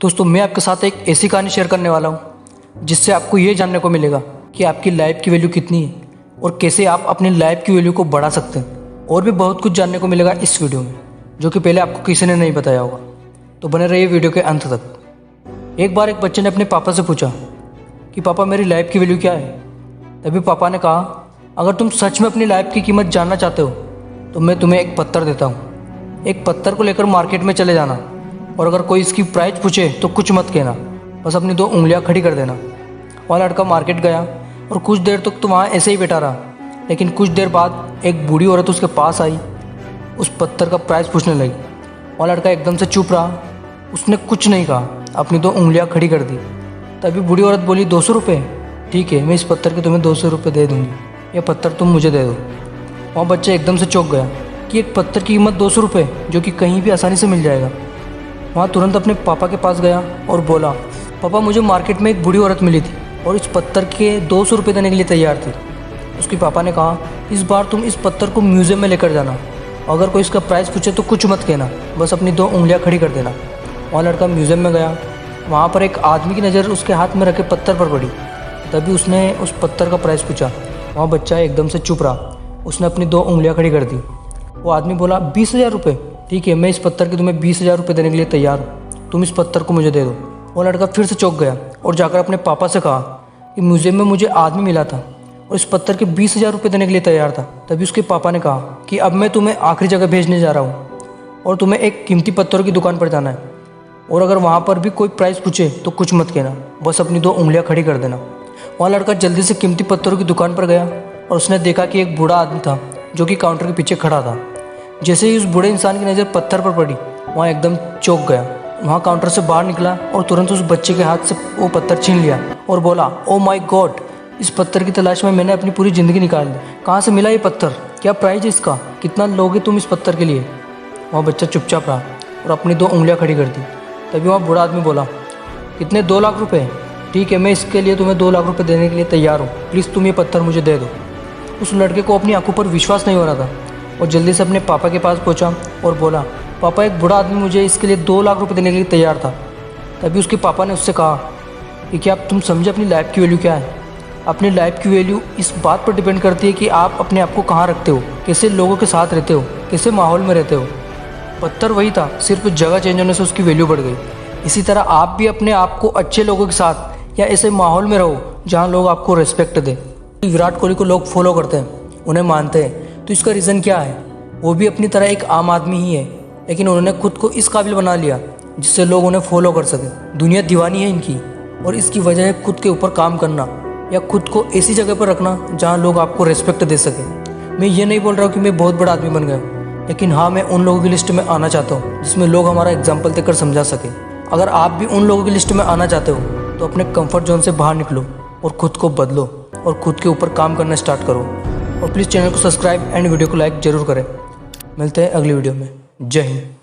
दोस्तों मैं आपके साथ एक ऐसी कहानी शेयर करने वाला हूँ जिससे आपको ये जानने को मिलेगा कि आपकी लाइफ की वैल्यू कितनी है और कैसे आप अपनी लाइफ की वैल्यू को बढ़ा सकते हैं। और भी बहुत कुछ जानने को मिलेगा इस वीडियो में जो कि पहले आपको किसी ने नहीं बताया होगा। तो बने रहिए वीडियो के अंत तक। एक बार एक बच्चे ने अपने पापा से पूछा कि पापा मेरी लाइफ की वैल्यू क्या है। तभी पापा ने कहा, अगर तुम सच में अपनी लाइफ की कीमत जानना चाहते हो तो मैं तुम्हें एक पत्थर देता हूँ। एक पत्थर को लेकर मार्केट में चले जाना और अगर कोई इसकी प्राइस पूछे तो कुछ मत कहना, बस अपनी 2 उंगलियां खड़ी कर देना। वह लड़का मार्केट गया और कुछ देर तक तो वहाँ ऐसे ही बैठा रहा, लेकिन कुछ देर बाद एक बूढ़ी औरत उसके पास आई, उस पत्थर का प्राइस पूछने लगी। वह लड़का एकदम से चुप रहा, उसने कुछ नहीं कहा, अपनी 2 उंगलियां खड़ी कर दी। तभी बूढ़ी औरत बोली, 200 रुपये? ठीक है, मैं इस पत्थर के तुम्हें 200 रुपये दे दूँगी, यह पत्थर तुम मुझे दे दो। वहाँ बच्चा एकदम से चौंक गया कि एक पत्थर की कीमत 200 रुपये, जो कि कहीं भी आसानी से मिल जाएगा। वहाँ तुरंत अपने पापा के पास गया और बोला, पापा मुझे मार्केट में एक बूढ़ी औरत मिली थी और इस पत्थर के 200 रुपये देने के लिए तैयार थी। उसके पापा ने कहा, इस बार तुम इस पत्थर को म्यूज़ियम में लेकर जाना, अगर कोई इसका प्राइस पूछे तो कुछ मत कहना, बस अपनी 2 उंगलियां खड़ी कर देना। वहाँ लड़का म्यूज़ियम में गया। वहाँ पर एक आदमी की नज़र उसके हाथ में रखे पत्थर पर पड़ी। तभी उसने उस पत्थर का प्राइस पूछा। वहाँ बच्चा एकदम से चुप रहा, उसने अपनी 2 उंगलियां खड़ी कर दी। वो आदमी बोला, 20,000 रुपये? ठीक है, मैं इस पत्थर के तुम्हें 20,000 रुपये देने के लिए तैयार हूँ, तुम इस पत्थर को मुझे दे दो। वो लड़का फिर से चौंक गया और जाकर अपने पापा से कहा कि म्यूज़ियम में मुझे आदमी मिला था और इस पत्थर के 20,000 रुपये देने के लिए तैयार था। तभी उसके पापा ने कहा कि अब मैं तुम्हें आखिरी जगह भेजने जा रहा हूँ और तुम्हें एक कीमती पत्थरों की दुकान पर जाना है, और अगर वहाँ पर भी कोई प्राइस पूछे तो कुछ मत कहना, बस अपनी 2 उंगलियाँ खड़ी कर देना। वहाँ लड़का जल्दी से कीमती पत्थरों की दुकान पर गया और उसने देखा कि एक बूढ़ा आदमी था जो कि काउंटर के पीछे खड़ा था। जैसे ही उस बूढ़े इंसान की नज़र पत्थर पर पड़ी, वहाँ एकदम चौंक गया। वहाँ काउंटर से बाहर निकला और तुरंत उस बच्चे के हाथ से वो पत्थर छीन लिया और बोला, ओ माय गॉड, इस पत्थर की तलाश में मैंने अपनी पूरी ज़िंदगी निकाल दी। कहाँ से मिला ये पत्थर? क्या प्राइस है इसका? कितना लोगे तुम इस पत्थर के लिए? वहाँ बच्चा चुपचाप रहा और अपनी 2 उंगलियाँ खड़ी कर दी। तभी वहाँ बूढ़ा आदमी बोला, कितने? 2 लाख रुपये? ठीक है, मैं इसके लिए तुम्हें 2 लाख रुपये देने के लिए तैयार हूँ, प्लीज़ तुम ये पत्थर मुझे दे दो। उस लड़के को अपनी आंखों पर विश्वास नहीं हो रहा था और जल्दी से अपने पापा के पास पहुंचा और बोला, पापा एक बूढ़ा आदमी मुझे इसके लिए 2 लाख रुपए देने के लिए तैयार था। तभी उसके पापा ने उससे कहा कि क्या तुम समझे अपनी लाइफ की वैल्यू क्या है? अपनी लाइफ की वैल्यू इस बात पर डिपेंड करती है कि आप अपने आप को कहाँ रखते हो, कैसे लोगों के साथ रहते हो, कैसे माहौल में रहते हो। पत्थर वही था, सिर्फ जगह चेंज होने से उसकी वैल्यू बढ़ गई। इसी तरह आप भी अपने आप को अच्छे लोगों के साथ या ऐसे माहौल में रहो जहाँ लोग आपको रिस्पेक्ट दें। विराट कोहली को लोग फॉलो करते हैं, उन्हें मानते हैं, तो इसका रीज़न क्या है? वो भी अपनी तरह एक आम आदमी ही है, लेकिन उन्होंने खुद को इस काबिल बना लिया जिससे लोग उन्हें फॉलो कर सकें। दुनिया दीवानी है इनकी, और इसकी वजह है खुद के ऊपर काम करना या खुद को ऐसी जगह पर रखना जहाँ लोग आपको रिस्पेक्ट दे सकें। मैं ये नहीं बोल रहा हूँ कि मैं बहुत बड़ा आदमी बन गया हूँ, लेकिन हाँ, मैं उन लोगों की लिस्ट में आना चाहता हूँ जिसमें लोग हमारा एग्जाम्पल देकर समझा सकें। अगर आप भी उन लोगों की लिस्ट में आना चाहते हो तो अपने कंफर्ट जोन से बाहर निकलो और खुद को बदलो और खुद के ऊपर काम करना स्टार्ट करो। और प्लीज़ चैनल को सब्सक्राइब एंड वीडियो को लाइक ज़रूर करें। मिलते हैं अगली वीडियो में। जय हिंद।